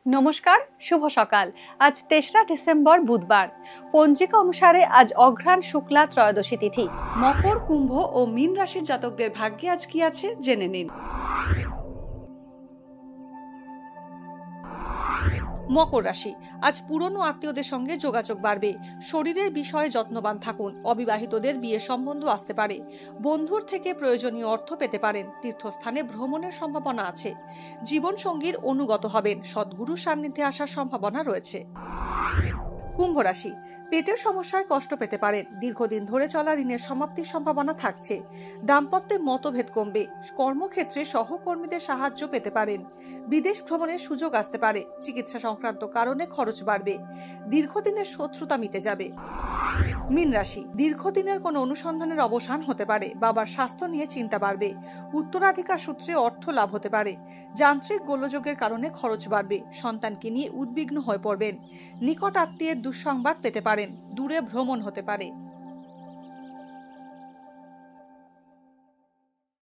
নমস্কার, শুভ সকাল। আজ ৩রা ডিসেম্বর বুধবার। পঞ্জিকা অনুসারে আজ অঘ্রাণ শুক্লা ত্রয়োদশী তিথি। মকর, কুম্ভ ও মীন রাশির জাতকদের ভাগ্যে আজ কি আছে জেনে নিন। মকর রাশি, আজ পুরনো আত্মীয়দের সঙ্গে যোগাযোগ বাড়বে। শরীরের বিষয়ে যত্নবান থাকুন। অবিবাহিতদের বিয়ে সম্বন্ধ আসতে পারে। বন্ধুর থেকে প্রয়োজনীয় অর্থ পেতে পারেন। তীর্থস্থানে ভ্রমণের সম্ভাবনা আছে। জীবন সঙ্গীর অনুগত হবেন। সদ্গুরুর সান্নিধ্যে আসার সম্ভাবনা রয়েছে। কুম্ভ রাশি, পেটের সমস্যায় কষ্ট পেতে পারেন। দীর্ঘদিন ধরে চলা ঋণের সমাপ্তির সম্ভাবনা থাকছে। দাম্পত্যে মতভেদ কমবে। কর্মক্ষেত্রে সহকর্মীদের সাহায্য পেতে পারেন। বিদেশ ভ্রমণের সুযোগ আসতে পারে। চিকিৎসা সংক্রান্ত কারণে খরচ বাড়বে। দীর্ঘদিনের শত্রুতা মিটে যাবে। মীন রাশি, দীর্ঘদিনের কোনো অনুসন্ধানের অবসান হতে পারে। বাবার স্বাস্থ্য নিয়ে চিন্তা বাড়বে। উত্তরাধিকার সূত্রে অর্থ লাভ হতে পারে। যান্ত্রিক গোলযোগের কারণে খরচ বাড়বে। সন্তানকে নিয়ে উদ্বিগ্ন হয়ে পড়বেন। নিকট আত্মীয়ের দুঃসংবাদ পেতে পারেন। দূরে ভ্রমণ হতে পারে।